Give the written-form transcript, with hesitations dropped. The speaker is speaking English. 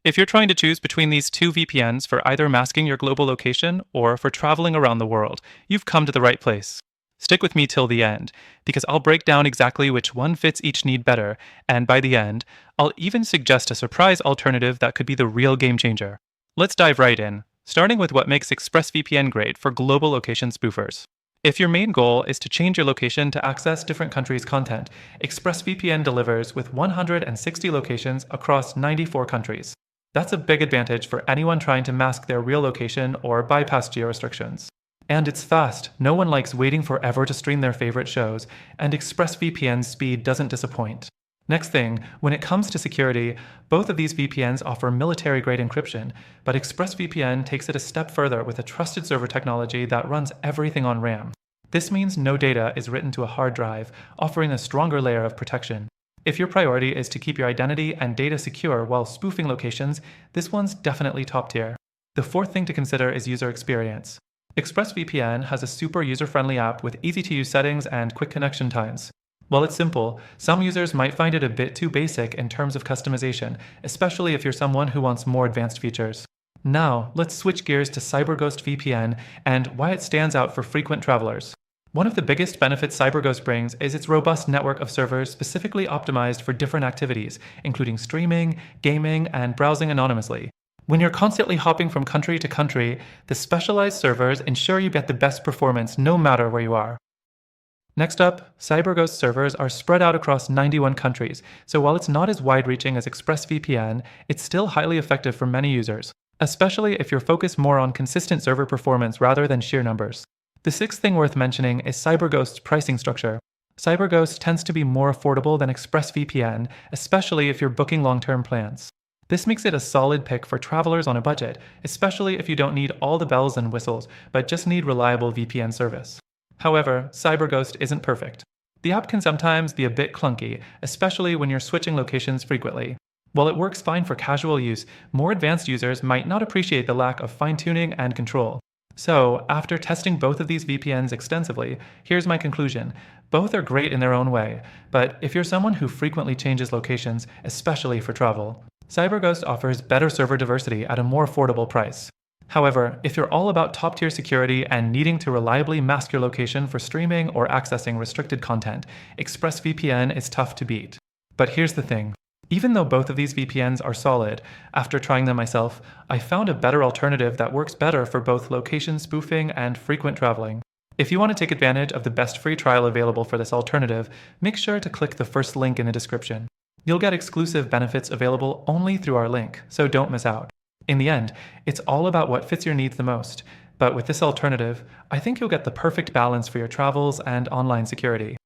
If you're trying to choose between these two VPNs for either masking your global location or for traveling around the world, you've come to the right place. Stick with me till the end, because I'll break down exactly which one fits each need better, and by the end, I'll even suggest a surprise alternative that could be the real game changer. Let's dive right in, starting with what makes ExpressVPN great for global location spoofers. If your main goal is to change your location to access different countries' content, ExpressVPN delivers with 160 locations across 94 countries. That's a big advantage for anyone trying to mask their real location or bypass geo-restrictions. And it's fast. No one likes waiting forever to stream their favorite shows, and ExpressVPN's speed doesn't disappoint. Next thing, when it comes to security, both of these VPNs offer military-grade encryption, but ExpressVPN takes it a step further with a trusted server technology that runs everything on RAM. This means no data is written to a hard drive, offering a stronger layer of protection. If your priority is to keep your identity and data secure while spoofing locations, this one's definitely top tier. The fourth thing to consider is user experience. ExpressVPN has a super user-friendly app with easy-to-use settings and quick connection times. While it's simple, some users might find it a bit too basic in terms of customization, especially if you're someone who wants more advanced features. Now, let's switch gears to CyberGhost VPN and why it stands out for frequent travelers. One of the biggest benefits CyberGhost brings is its robust network of servers specifically optimized for different activities, including streaming, gaming, and browsing anonymously. When you're constantly hopping from country to country, the specialized servers ensure you get the best performance no matter where you are. Next up, CyberGhost servers are spread out across 91 countries, so while it's not as wide-reaching as ExpressVPN, it's still highly effective for many users, especially if you're focused more on consistent server performance rather than sheer numbers. The sixth thing worth mentioning is CyberGhost's pricing structure. CyberGhost tends to be more affordable than ExpressVPN, especially if you're booking long-term plans. This makes it a solid pick for travelers on a budget, especially if you don't need all the bells and whistles, but just need reliable VPN service. However, CyberGhost isn't perfect. The app can sometimes be a bit clunky, especially when you're switching locations frequently. While it works fine for casual use, more advanced users might not appreciate the lack of fine-tuning and control. So, after testing both of these VPNs extensively, here's my conclusion. Both are great in their own way, but if you're someone who frequently changes locations, especially for travel, CyberGhost offers better server diversity at a more affordable price. However, if you're all about top-tier security and needing to reliably mask your location for streaming or accessing restricted content, ExpressVPN is tough to beat. But here's the thing. Even though both of these VPNs are solid, after trying them myself, I found a better alternative that works better for both location spoofing and frequent traveling. If you want to take advantage of the best free trial available for this alternative, make sure to click the first link in the description. You'll get exclusive benefits available only through our link, so don't miss out. In the end, it's all about what fits your needs the most, but with this alternative, I think you'll get the perfect balance for your travels and online security.